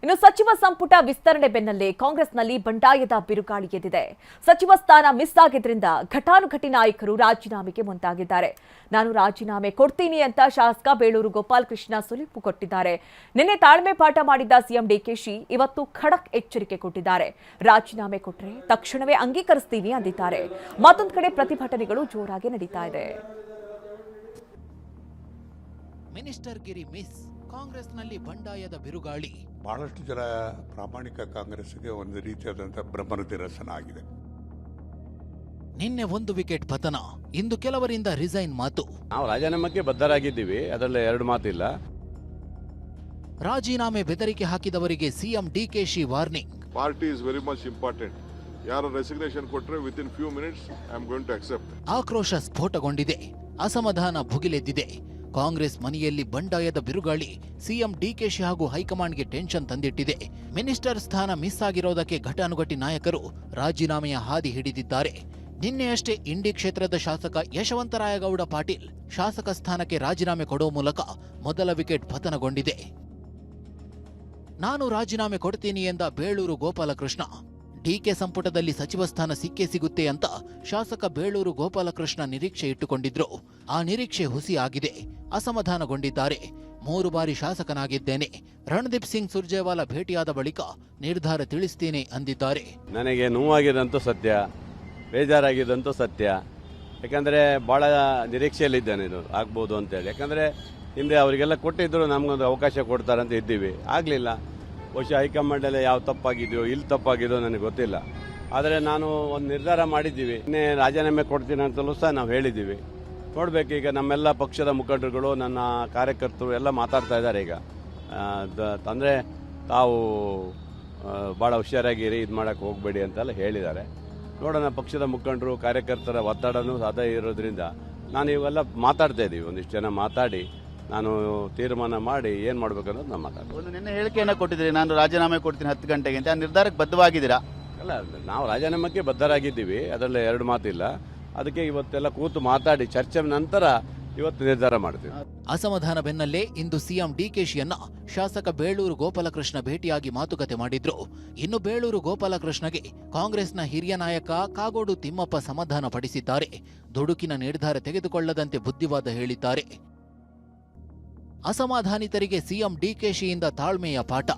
ಇನ್ನು ಸಚಿವ ಸಂಪುಟ ವಿಸ್ತರಣೆ ಬೆನ್ನಲ್ಲೇ ಕಾಂಗ್ರೆಸ್ನಲ್ಲಿ ಬಂಡಾಯದ ಬಿರುಗಾಳಿ ಎದ್ದಿದೆ. ಸಚಿವ ಸ್ಥಾನ ಮಿಸ್ ಆಗಿದ್ರಿಂದ ಘಟಾನುಘಟಿ ನಾಯಕರು ರಾಜೀನಾಮೆಗೆ ಮುಂದಾಗಿದ್ದಾರೆ. ನಾನು ರಾಜೀನಾಮೆ ಕೊಡ್ತೀನಿ ಅಂತ ಶಾಸಕ ಬೇಳೂರು ಗೋಪಾಲಕೃಷ್ಣ ಸುಳಿವು ಕೊಟ್ಟಿದ್ದಾರೆ. ನಿನ್ನೆ ತಾಳ್ಮೆ ಪಾಠ ಮಾಡಿದ್ದ ಸಿಎಂ ಡಿಕೆಶಿ ಇವತ್ತು ಖಡಕ್ ಎಚ್ಚರಿಕೆ ಕೊಟ್ಟಿದ್ದಾರೆ. ರಾಜೀನಾಮೆ ಕೊಟ್ಟರೆ ತಕ್ಷಣವೇ ಅಂಗೀಕರಿಸ್ತೀನಿ ಅಂದಿದ್ದಾರೆ. ಮತ್ತೊಂದು ಕಡೆ ಪ್ರತಿಭಟನೆಗಳು ಜೋರಾಗಿ ನಡೀತಾ ಇದೆ. ಮಿನಿಸ್ಟರ್ ಗಿರಿ ಮಿಸ್, ಕಾಂಗ್ರೆಸ್ನಲ್ಲಿ ಬಂಡಾಯದ ಬಿರುಗಾಳಿ. ಬಹಳಷ್ಟು ಜನ ಪ್ರಾಮಾಣಿಕ ಕಾಂಗ್ರೆಸ್ಗೆ ಒಂದು ರೀತಿಯಾದಂತಹ ಬ್ರಹ್ಮನಿರಸನ ಆಗಿದೆ. ನಿನ್ನೆ 1 ವಿಕೆಟ್ ಪತನ, ಇಂದು ಕೆಲವರಿಂದ ರಿಸೈನ್ ಮಾತು. ನಾವು ರಾಜೀನಾಮೆಗೆ ಬದ್ಧರಾಗಿದ್ದೀವಿ, ಅದರಲ್ಲಿ ಎರಡು ಮಾತಿಲ್ಲ. ರಾಜೀನಾಮೆ ಬೆದರಿಕೆ ಹಾಕಿದವರಿಗೆ CM DKShi warning. Party is very much important. ಯಾರು ರೆಸಿಗ್ನೇಷನ್ ಕೊಟ್ಟರೆ within few minutes I am going to accept. ಆಕ್ರೋಶ ಸ್ಫೋಟಗೊಂಡಿದೆ, ಅಸಮಾಧಾನ ಭುಗಿಲೆದ್ದಿದೆ. ಕಾಂಗ್ರೆಸ್ ಮನೆಯಲ್ಲಿ ಬಂಡಾಯದ ಬಿರುಗಾಳಿ ಸಿಎಂ ಡಿಕೆಶಿ ಹಾಗೂ ಹೈಕಮಾಂಡ್ಗೆ ಟೆನ್ಷನ್ ತಂದಿಟ್ಟಿದೆ. ಮಿನಿಸ್ಟರ್ ಸ್ಥಾನ ಮಿಸ್ ಆಗಿರೋದಕ್ಕೆ ಘಟಾನುಘಟಿ ನಾಯಕರು ರಾಜೀನಾಮೆಯ ಹಾದಿ ಹಿಡಿದಿದ್ದಾರೆ. ನಿನ್ನೆಯಷ್ಟೇ ಇಂಡಿ ಕ್ಷೇತ್ರದ ಶಾಸಕ ಯಶವಂತರಾಯಗೌಡ ಪಾಟೀಲ್ ಶಾಸಕ ಸ್ಥಾನಕ್ಕೆ ರಾಜೀನಾಮೆ ಕೊಡೋ ಮೂಲಕ ಮೊದಲ ವಿಕೆಟ್ ಪತನಗೊಂಡಿದೆ. ನಾನು ರಾಜೀನಾಮೆ ಕೊಡ್ತೀನಿ ಎಂದ ಬೇಳೂರು ಗೋಪಾಲಕೃಷ್ಣ. ಡಿಕೆ ಸಂಪುಟದಲ್ಲಿ ಸಚಿವ ಸ್ಥಾನ ಸಿಕ್ಕೇ ಸಿಗುತ್ತೆ ಅಂತ ಶಾಸಕ ಬೇಳೂರು ಗೋಪಾಲಕೃಷ್ಣ ನಿರೀಕ್ಷೆ ಇಟ್ಟುಕೊಂಡಿದ್ರು. ಆ ನಿರೀಕ್ಷೆ ಹುಸಿ ಆಗಿದೆ. ಅಸಮಾಧಾನಗೊಂಡಿದ್ದಾರೆ. 3 ಬಾರಿ ಶಾಸಕನಾಗಿದ್ದೇನೆ, ರಣದೀಪ್ ಸಿಂಗ್ ಸುರ್ಜೇವಾಲಾ ಭೇಟಿಯಾದ ಬಳಿಕ ನಿರ್ಧಾರ ತಿಳಿಸ್ತೀನಿ ಅಂದಿದ್ದಾರೆ. ನನಗೆ ನೋವಾಗಿದಂತೂ ಸತ್ಯ, ಬೇಜಾರಾಗಿದ್ದಂತೂ ಸತ್ಯ. ಯಾಕಂದರೆ ಭಾಳ ನಿರೀಕ್ಷೆಯಲ್ಲಿದ್ದೇನೆ ಇದು ಆಗ್ಬೋದು ಅಂತೇಳಿ. ಯಾಕಂದರೆ ಹಿಂದೆ ಅವರಿಗೆಲ್ಲ ಕೊಟ್ಟಿದ್ದರು, ನಮಗೊಂದು ಅವಕಾಶ ಕೊಡ್ತಾರಂತ ಇದ್ದೀವಿ, ಆಗಲಿಲ್ಲ. ಬಹುಶಃ ಹೈಕಮಾಂಡಲ್ಲಿ ಯಾವ ತಪ್ಪಾಗಿದೆಯೋ ಇಲ್ಲಿ ತಪ್ಪಾಗಿದೆಯೋ ನನಗೆ ಗೊತ್ತಿಲ್ಲ. ಆದರೆ ನಾನು ಒಂದು ನಿರ್ಧಾರ ಮಾಡಿದ್ದೀವಿ, ಇನ್ನೇ ರಾಜೀನಾಮೆ ಕೊಡ್ತೀನಿ ಅಂತಲೂ ಸಹ ನಾವು ಹೇಳಿದ್ದೀವಿ. ನೋಡಬೇಕು, ಈಗ ನಮ್ಮೆಲ್ಲ ಪಕ್ಷದ ಮುಖಂಡರುಗಳು, ನನ್ನ ಕಾರ್ಯಕರ್ತರು ಎಲ್ಲ ಮಾತಾಡ್ತಾ ಇದ್ದಾರೆ. ಈಗ ಅಂದರೆ ತಾವು ಭಾಳ ಹುಷಾರಾಗಿರಿ, ಇದು ಮಾಡೋಕ್ಕೆ ಹೋಗಬೇಡಿ ಅಂತೆಲ್ಲ ಹೇಳಿದ್ದಾರೆ. ನೋಡೋಣ, ಪಕ್ಷದ ಮುಖಂಡರು ಕಾರ್ಯಕರ್ತರ ಒತ್ತಡನೂ ಅದೇ ಇರೋದ್ರಿಂದ ನಾನು ಇವೆಲ್ಲ ಮಾತಾಡ್ತಾ ಇದ್ದೀವಿ. ಒಂದಿಷ್ಟು ಜನ ಮಾತಾಡಿ ನಾನು ತೀರ್ಮಾನ ಮಾಡಿ ಏನು ಮಾಡ್ಬೇಕನ್ನೋದು ನಾನು ಮಾತಾಡ್ತೀನಿ. ನಿನ್ನೆ ಹೇಳಿಕೆಯನ್ನು ಕೊಟ್ಟಿದ್ದೀರಿ, ನಾನು ರಾಜೀನಾಮೆ ಕೊಡ್ತೀನಿ 10 ಗಂಟೆಗೆ ಅಂತ. ಆ ನಿರ್ಧಾರಕ್ಕೆ ಬದ್ಧವಾಗಿದ್ದೀರಾ? ಅಲ್ಲ, ನಾವು ರಾಜೀನಾಮೆಗೆ ಬದ್ಧರಾಗಿದ್ದೀವಿ, ಅದರಲ್ಲಿ ಎರಡು ಮಾತಿಲ್ಲ. ಅದಕ್ಕೆ ಇವತ್ತೆಲ್ಲ ಕೂತು ಮಾತಾಡಿ ಚರ್ಚೆ ನಂತರ ಇವತ್ತು ನಿರ್ಧಾರ ಮಾಡ್ತೀವಿ. ಅಸಮಾಧಾನ ಬೆನ್ನಲ್ಲೇ ಇಂದು ಸಿಎಂ ಡಿಕೆಶಿಯನ್ನ ಶಾಸಕ ಬೇಳೂರು ಗೋಪಾಲಕೃಷ್ಣ ಭೇಟಿಯಾಗಿ ಮಾತುಕತೆ ಮಾಡಿದ್ರು. ಇನ್ನು ಬೇಳೂರು ಗೋಪಾಲಕೃಷ್ಣಗೆ ಕಾಂಗ್ರೆಸ್ನ ಹಿರಿಯ ನಾಯಕ ಕಾಗೋಡು ತಿಮ್ಮಪ್ಪ ಸಮಾಧಾನ ಪಡಿಸಿದ್ದಾರೆ. ದುಡುಕಿನ ನಿರ್ಧಾರ ತೆಗೆದುಕೊಳ್ಳದಂತೆ ಬುದ್ಧಿವಾದ ಹೇಳಿದ್ದಾರೆ. ಅಸಮಾಧಾನಿತರಿಗೆ ಸಿಎಂ ಡಿಕೆಶಿಯಿಂದ ತಾಳ್ಮೆಯ ಪಾಠ.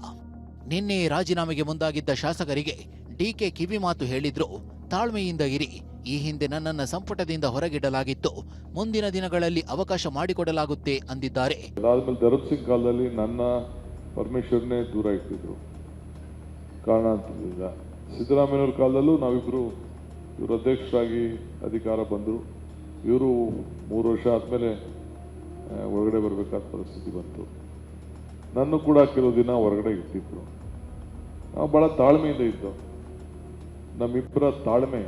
ನಿನ್ನೆ ರಾಜೀನಾಮೆಗೆ ಮುಂದಾಗಿದ್ದ ಶಾಸಕರಿಗೆ ಡಿಕೆ ಕಿವಿ ಮಾತು ಹೇಳಿದ್ರು. ತಾಳ್ಮೆಯಿಂದ ಇರಿ, ಈ ಹಿಂದೆ ನನ್ನನ್ನ ಸಂಪುಟದಿಂದ ಹೊರಗಿಡಲಾಗಿತ್ತು, ಮುಂದಿನ ದಿನಗಳಲ್ಲಿ ಅವಕಾಶ ಮಾಡಿಕೊಡಲಾಗುತ್ತೆ ಅಂದಿದ್ದಾರೆ. ಅದಾದ್ಮೇಲೆ ಧರ್ಮ್ ಸಿಂಗ್ ಕಾಲದಲ್ಲಿ ನನ್ನ ಪರಮೇಶ್ವರನೇ ದೂರ ಇಟ್ಟಿದ್ರು ಕಾರಣಾಂತರದಿಂದ. ಸಿದ್ದರಾಮಯ್ಯವ್ರ ಕಾಲದಲ್ಲೂ ನಾವಿಬ್ರು ಇವರು ಅಧ್ಯಕ್ಷರಾಗಿ ಅಧಿಕಾರ ಬಂದರು. ಇವರು 3 ವರ್ಷ ಆದಮೇಲೆ ಹೊರಗಡೆ ಬರಬೇಕಾದ ಪರಿಸ್ಥಿತಿ ಬಂತು. ನನ್ನ ಕೂಡ ಕೆಲವು ದಿನ ಹೊರಗಡೆ ಇಟ್ಟಿದ್ರು. ನಾವು ಭಾಳ ತಾಳ್ಮೆಯಿಂದ ಇದ್ದವು. ನಮ್ಮಿಬ್ಬರ ತಾಳ್ಮೆ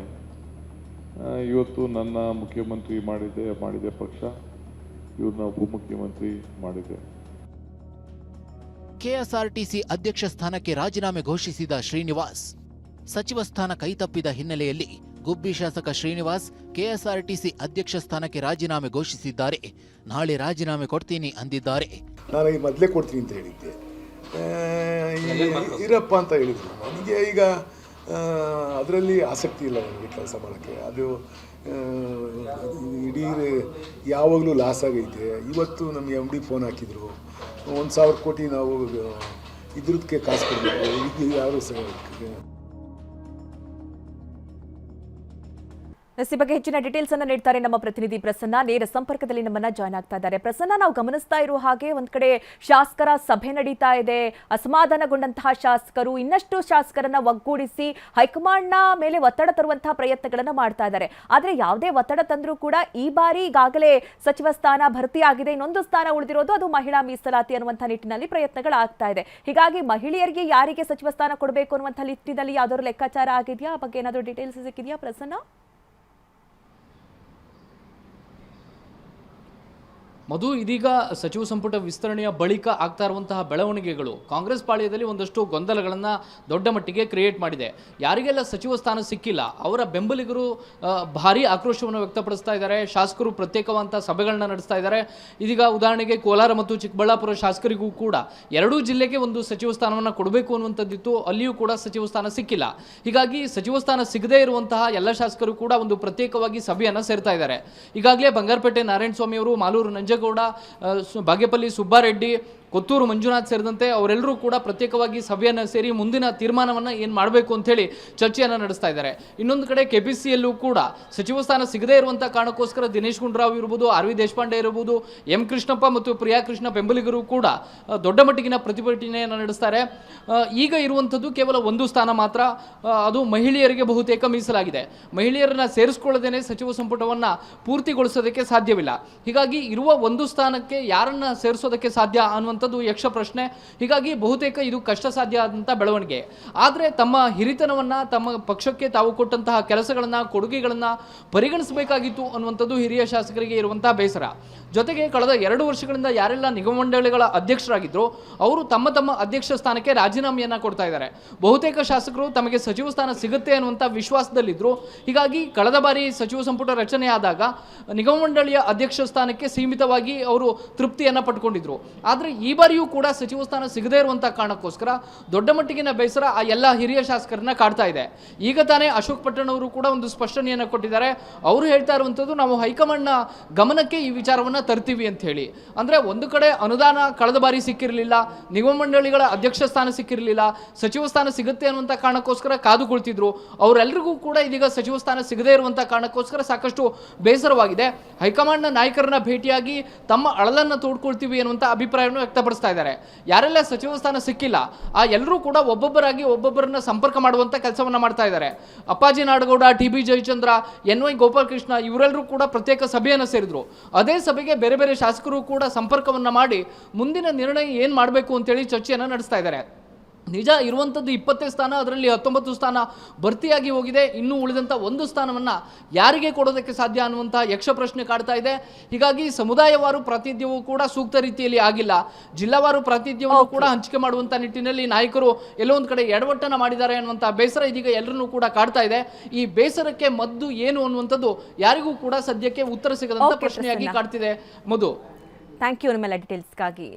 ಇವತ್ತು ನನ್ನ ಮುಖ್ಯಮಂತ್ರಿ ಮಾಡಿದೆ ಪಕ್ಷ, ಇವ್ರನ್ನ ಉಪಮುಖ್ಯಮಂತ್ರಿ ಮಾಡಿದೆ. ಕೆಎಸ್ಆರ್ಟಿಸಿ ಅಧ್ಯಕ್ಷ ಸ್ಥಾನಕ್ಕೆ ರಾಜೀನಾಮೆ ಘೋಷಿಸಿದ ಶ್ರೀನಿವಾಸ್. ಸಚಿವ ಸ್ಥಾನ ಕೈತಪ್ಪಿದ ಹಿನ್ನೆಲೆಯಲ್ಲಿ ಗುಬ್ಬಿ ಶಾಸಕ ಶ್ರೀನಿವಾಸ್ ಕೆಎಸ್ಆರ್ಟಿಸಿ ಅಧ್ಯಕ್ಷ ಸ್ಥಾನಕ್ಕೆ ರಾಜೀನಾಮೆ ಘೋಷಿಸಿದ್ದಾರೆ. ನಾಳೆ ರಾಜೀನಾಮೆ ಕೊಡ್ತೀನಿ ಅಂದಿದ್ದಾರೆ. ನಾನು ಈ ಮೊದಲೇ ಕೊಡ್ತೀನಿ ಅಂತ ಹೇಳಿದ್ದೆ, ಇರಪ್ಪ ಅಂತ ಹೇಳಿದ್ರು. ನನಗೆ ಈಗ ಅದರಲ್ಲಿ ಆಸಕ್ತಿ ಇಲ್ಲ, ನನಗೆ ಕೆಲಸ ಮಾಡೋಕ್ಕೆ. ಅದು ಇಡೀ ಯಾವಾಗಲೂ ಲಾಸ್ ಆಗೈತೆ. ಇವತ್ತು ನಮಗೆ MD ಫೋನ್ ಹಾಕಿದ್ರು, 1,000 ಕೋಟಿ ನಾವು ಇದ್ರದಕ್ಕೆ ಕಾಸು ಕೊಡಬೇಕು, ಇದು ಯಾರು ಈ ಬಗ್ಗೆ ಹೆಚ್ಚಿನ ಡೀಟೇಲ್ಸ್ ಅನ್ನು ನೀಡ್ತಾರೆ ನಮ್ಮ ಪ್ರತಿನಿಧಿ ಪ್ರಸನ್ನ. ನೇರ ಸಂಪರ್ಕದಲ್ಲಿ ನಮ್ಮನ್ನ ಜಾಯ್ನ್ ಆಗ್ತಾ ಇದ್ದಾರೆ. ಪ್ರಸನ್ನ, ನಾವು ಗಮನಿಸ್ತಾ ಇರುವ ಹಾಗೆ ಒಂದ್ ಕಡೆ ಶಾಸಕರ ಸಭೆ ನಡೀತಾ ಇದೆ. ಅಸಮಾಧಾನಗೊಂಡಂತಹ ಶಾಸಕರು ಇನ್ನಷ್ಟು ಶಾಸಕರನ್ನ ಒಗ್ಗೂಡಿಸಿ ಹೈಕಮಾಂಡ್ನ ಮೇಲೆ ಒತ್ತಡ ತರುವಂತಹ ಪ್ರಯತ್ನಗಳನ್ನ ಮಾಡ್ತಾ ಇದ್ದಾರೆ. ಆದ್ರೆ ಯಾವುದೇ ಒತ್ತಡ ತಂದ್ರೂ ಕೂಡ ಈ ಬಾರಿ ಈಗಾಗಲೇ ಸಚಿವ ಸ್ಥಾನ ಭರ್ತಿಯಾಗಿದೆ, ಇನ್ನೊಂದು ಸ್ಥಾನ ಉಳಿದಿರೋದು ಅದು ಮಹಿಳಾ ಮೀಸಲಾತಿ ಅನ್ನುವಂತಹ ನಿಟ್ಟಿನಲ್ಲಿ ಪ್ರಯತ್ನಗಳಾಗ್ತಾ ಇದೆ. ಹೀಗಾಗಿ ಮಹಿಳೆಯರಿಗೆ ಯಾರಿಗೆ ಸಚಿವ ಸ್ಥಾನ ಕೊಡಬೇಕು ಅನ್ನುವಂತಹ ನಿಟ್ಟಿನಲ್ಲಿ ಯಾವ್ದಾದ್ರು ಲೆಕ್ಕಾಚಾರ ಆಗಿದೆಯಾ? ಆ ಬಗ್ಗೆ ಏನಾದರೂ ಡೀಟೇಲ್ಸ್ ಸಿಕ್ಕಿದೆಯಾ ಪ್ರಸನ್ನ? ಮಧು, ಇದೀಗ ಸಚಿವ ಸಂಪುಟ ವಿಸ್ತರಣೆಯ ಬಳಿಕ ಆಗ್ತಾ ಇರುವಂತಹ ಬೆಳವಣಿಗೆಗಳು ಕಾಂಗ್ರೆಸ್ ಪಾಳ್ಯದಲ್ಲಿ ಒಂದಷ್ಟು ಗೊಂದಲಗಳನ್ನು ದೊಡ್ಡ ಮಟ್ಟಿಗೆ ಕ್ರಿಯೇಟ್ ಮಾಡಿದೆ. ಯಾರಿಗೆಲ್ಲ ಸಚಿವ ಸ್ಥಾನ ಸಿಕ್ಕಿಲ್ಲ ಅವರ ಬೆಂಬಲಿಗರು ಭಾರಿ ಆಕ್ರೋಶವನ್ನು ವ್ಯಕ್ತಪಡಿಸ್ತಾ ಇದ್ದಾರೆ. ಶಾಸಕರು ಪ್ರತ್ಯೇಕವಾದಂಥ ಸಭೆಗಳನ್ನ ನಡೆಸ್ತಾ ಇದ್ದಾರೆ. ಇದೀಗ ಉದಾಹರಣೆಗೆ ಕೋಲಾರ ಮತ್ತು ಚಿಕ್ಕಬಳ್ಳಾಪುರ ಶಾಸಕರಿಗೂ ಕೂಡ ಎರಡೂ ಜಿಲ್ಲೆಗೆ ಒಂದು ಸಚಿವ ಸ್ಥಾನವನ್ನು ಕೊಡಬೇಕು ಅನ್ನುವಂಥದ್ದಿತ್ತು. ಅಲ್ಲಿಯೂ ಕೂಡ ಸಚಿವ ಸ್ಥಾನ ಸಿಕ್ಕಿಲ್ಲ. ಹೀಗಾಗಿ ಸಚಿವ ಸ್ಥಾನ ಸಿಗದೇ ಇರುವಂತಹ ಎಲ್ಲ ಶಾಸಕರು ಕೂಡ ಒಂದು ಪ್ರತ್ಯೇಕವಾಗಿ ಸಭೆಯನ್ನು ಸೇರ್ತಾ ಇದ್ದಾರೆ. ಈಗಾಗಲೇ ಬಂಗಾರಪೇಟೆ ನಾರಾಯಣ ಸ್ವಾಮಿ ಅವರು, ಮಾಲೂರು ನಂಜೇಗೌಡ, ಬಾಗೇಪಲ್ಲಿ ಸುಬ್ಬಾರೆಡ್ಡಿ, ಕೊತ್ತೂರು ಮಂಜುನಾಥ್ ಸೇರಿದಂತೆ ಅವರೆಲ್ಲರೂ ಕೂಡ ಪ್ರತ್ಯೇಕವಾಗಿ ಸಭೆಯನ್ನು ಸೇರಿ ಮುಂದಿನ ತೀರ್ಮಾನವನ್ನು ಏನು ಮಾಡಬೇಕು ಅಂತೇಳಿ ಚರ್ಚೆಯನ್ನು ನಡೆಸ್ತಾ ಇದ್ದಾರೆ. ಇನ್ನೊಂದು ಕಡೆ ಕೆಪಿಸಿಯಲ್ಲೂ ಕೂಡ ಸಚಿವ ಸ್ಥಾನ ಸಿಗದೇ ಇರುವಂಥ ಕಾರಣಕ್ಕೋಸ್ಕರ ದಿನೇಶ್ ಗುಂಡೂರಾವ್ ಇರ್ಬೋದು, ಆರ್ ವಿ ದೇಶಪಾಂಡೆ ಇರ್ಬೋದು, ಎಂ ಕೃಷ್ಣಪ್ಪ ಮತ್ತು ಪ್ರಿಯಾ ಕೃಷ್ಣ ಬೆಂಬಲಿಗರು ಕೂಡ ದೊಡ್ಡ ಮಟ್ಟಿಗಿನ ಪ್ರತಿಭಟನೆಯನ್ನು ನಡೆಸ್ತಾರೆ. ಈಗ ಇರುವಂಥದ್ದು ಕೇವಲ ಒಂದು ಸ್ಥಾನ ಮಾತ್ರ, ಅದು ಮಹಿಳೆಯರಿಗೆ ಬಹುತೇಕ ಮೀಸಲಾಗಿದೆ. ಮಹಿಳೆಯರನ್ನ ಸೇರಿಸ್ಕೊಳ್ಳದೇನೆ ಸಚಿವ ಸಂಪುಟವನ್ನು ಪೂರ್ತಿಗೊಳಿಸೋದಕ್ಕೆ ಸಾಧ್ಯವಿಲ್ಲ. ಹೀಗಾಗಿ ಇರುವ ಒಂದು ಸ್ಥಾನಕ್ಕೆ ಯಾರನ್ನ ಸೇರಿಸೋದಕ್ಕೆ ಸಾಧ್ಯ ಅನ್ನುವಂಥ ಯಕ್ಷ ಪ್ರಶ್ನೆ. ಹೀಗಾಗಿ ಬಹುತೇಕ ಇದು ಕಷ್ಟ ಸಾಧ್ಯ ಆದಂಥ ಬೆಳವಣಿಗೆ. ಆದರೆ ತಮ್ಮ ಹಿರಿತನವನ್ನು, ತಮ್ಮ ಪಕ್ಷಕ್ಕೆ ತಾವು ಕೊಟ್ಟಂತಹ ಕೆಲಸಗಳನ್ನು, ಕೊಡುಗೆಗಳನ್ನು ಪರಿಗಣಿಸಬೇಕಾಗಿತ್ತು ಅನ್ನುವಂಥದ್ದು ಹಿರಿಯ ಶಾಸಕರಿಗೆ ಇರುವಂತಹ ಬೇಸರ. ಜೊತೆಗೆ ಕಳೆದ 2 ವರ್ಷಗಳಿಂದ ಯಾರೆಲ್ಲ ನಿಗಮ ಮಂಡಳಿಗಳ ಅಧ್ಯಕ್ಷರಾಗಿದ್ದರು ಅವರು ತಮ್ಮ ತಮ್ಮ ಅಧ್ಯಕ್ಷ ಸ್ಥಾನಕ್ಕೆ ರಾಜೀನಾಮೆಯನ್ನು ಕೊಡ್ತಾ ಇದ್ದಾರೆ. ಬಹುತೇಕ ಶಾಸಕರು ತಮಗೆ ಸಚಿವ ಸ್ಥಾನ ಸಿಗುತ್ತೆ ಅನ್ನುವಂಥ ವಿಶ್ವಾಸದಲ್ಲಿದ್ದರು. ಹೀಗಾಗಿ ಕಳೆದ ಬಾರಿ ಸಚಿವ ಸಂಪುಟ ರಚನೆ ಆದಾಗ ನಿಗಮ ಮಂಡಳಿಯ ಅಧ್ಯಕ್ಷ ಸ್ಥಾನಕ್ಕೆ ಸೀಮಿತವಾಗಿ ಅವರು ತೃಪ್ತಿಯನ್ನು ಪಡ್ಕೊಂಡಿದ್ರು. ಆದರೆ ಈ ಬಾರಿಯೂ ಕೂಡ ಸಚಿವ ಸ್ಥಾನ ಸಿಗದೇ ಇರುವಂಥ ಕಾರಣಕ್ಕೋಸ್ಕರ ದೊಡ್ಡ ಮಟ್ಟಿಗಿನ ಬೇಸರ ಆ ಎಲ್ಲ ಹಿರಿಯ ಶಾಸಕರನ್ನ ಕಾಡ್ತಾ ಇದೆ. ಈಗ ತಾನೇ ಅಶೋಕ್ ಪಟ್ಟಣ್ ಅವರು ಕೂಡ ಒಂದು ಸ್ಪಷ್ಟನೆಯನ್ನು ಕೊಟ್ಟಿದ್ದಾರೆ. ಅವರು ಹೇಳ್ತಾ ಇರುವಂಥದ್ದು, ನಾವು ಹೈಕಮಾಂಡ್ನ ಗಮನಕ್ಕೆ ಈ ವಿಚಾರವನ್ನು ತರ್ತೀವಿ ಅಂತ ಹೇಳಿ. ಅಂದರೆ ಒಂದು ಕಡೆ ಅನುದಾನ ಕಳೆದ ಬಾರಿ ಸಿಕ್ಕಿರಲಿಲ್ಲ, ನಿಗಮ ಮಂಡಳಿಗಳ ಅಧ್ಯಕ್ಷ ಸ್ಥಾನ ಸಿಕ್ಕಿರಲಿಲ್ಲ, ಸಚಿವ ಸ್ಥಾನ ಸಿಗುತ್ತೆ ಅನ್ನುವಂಥ ಕಾರಣಕ್ಕೋಸ್ಕರ ಕಾದುಕೊಳ್ತಿದ್ರು. ಅವರೆಲ್ಲರಿಗೂ ಕೂಡ ಇದೀಗ ಸಚಿವ ಸ್ಥಾನ ಸಿಗದೇ ಇರುವಂಥ ಕಾರಣಕ್ಕೋಸ್ಕರ ಸಾಕಷ್ಟು ಬೇಸರವಾಗಿದೆ. ಹೈಕಮಾಂಡ್ನ ನಾಯಕರನ್ನ ಭೇಟಿಯಾಗಿ ತಮ್ಮ ಅಳಲನ್ನು ತೋಡ್ಕೊಳ್ತೀವಿ ಅನ್ನುವಂಥ ಅಭಿಪ್ರಾಯವನ್ನು ವ್ಯಕ್ತಪಡಿಸ್ತಾ ಇದ್ದಾರೆ. ಯಾರೆಲ್ಲ ಸಚಿವ ಸ್ಥಾನ ಸಿಕ್ಕಿಲ್ಲ ಆ ಎಲ್ಲರೂ ಕೂಡ ಒಬ್ಬೊಬ್ಬರನ್ನ ಸಂಪರ್ಕ ಮಾಡುವಂಥ ಕೆಲಸವನ್ನ ಮಾಡ್ತಾ ಇದ್ದಾರೆ. ಅಪ್ಪಾಜಿ ನಾಡಗೌಡ, ಟಿ.ಬಿ. ಜಯಚಂದ್ರ, ಎನ್.ವೈ. ಗೋಪಾಲಕೃಷ್ಣ ಇವರೆಲ್ಲರೂ ಕೂಡ ಪ್ರತ್ಯೇಕ ಸಭೆಯನ್ನು ಸೇರಿದ್ರು. ಅದೇ ಸಭೆಗೆ ಬೇರೆ ಬೇರೆ ಶಾಸಕರು ಕೂಡ ಸಂಪರ್ಕವನ್ನ ಮಾಡಿ ಮುಂದಿನ ನಿರ್ಣಯ ಏನು ಮಾಡಬೇಕು ಅಂತೇಳಿ ಚರ್ಚೆಯನ್ನು ನಡೆಸ್ತಾ ಇದ್ದಾರೆ. ನಿಜ ಇರುವಂಥದ್ದು 20 ಸ್ಥಾನ, ಅದರಲ್ಲಿ 19 ಸ್ಥಾನ ಭರ್ತಿಯಾಗಿ ಹೋಗಿದೆ. ಇನ್ನೂ ಉಳಿದಂಥ ಒಂದು ಸ್ಥಾನವನ್ನು ಯಾರಿಗೆ ಕೊಡೋದಕ್ಕೆ ಸಾಧ್ಯ ಅನ್ನುವಂಥ ಯಕ್ಷ ಪ್ರಶ್ನೆ ಕಾಡ್ತಾ ಇದೆ. ಹೀಗಾಗಿ ಸಮುದಾಯವಾರು ಪ್ರಾತಿನಿಧ್ಯವೂ ಕೂಡ ಸೂಕ್ತ ರೀತಿಯಲ್ಲಿ ಆಗಿಲ್ಲ. ಜಿಲ್ಲಾವಾರು ಪ್ರಾತಿನಿಧ್ಯವನ್ನು ಕೂಡ ಹಂಚಿಕೆ ಮಾಡುವಂಥ ನಿಟ್ಟಿನಲ್ಲಿ ನಾಯಕರು ಎಲ್ಲೋ ಒಂದು ಕಡೆ ಎಡವಟ್ಟನ್ನು ಮಾಡಿದ್ದಾರೆ ಅನ್ನುವಂಥ ಬೇಸರ ಇದೀಗ ಎಲ್ಲರನ್ನೂ ಕೂಡ ಕಾಡ್ತಾ ಇದೆ. ಈ ಬೇಸರಕ್ಕೆ ಮದ್ದು ಏನು ಅನ್ನುವಂಥದ್ದು ಯಾರಿಗೂ ಕೂಡ ಸದ್ಯಕ್ಕೆ ಉತ್ತರ ಸಿಗದಂಥ ಪ್ರಶ್ನೆಯಾಗಿ ಕಾಡ್ತಿದೆ. ಮಧು, ಥ್ಯಾಂಕ್ ಯು ನಿಮ್ಮೆಲ್ಲ ಡೀಟೇಲ್ಸ್ಗಾಗಿ.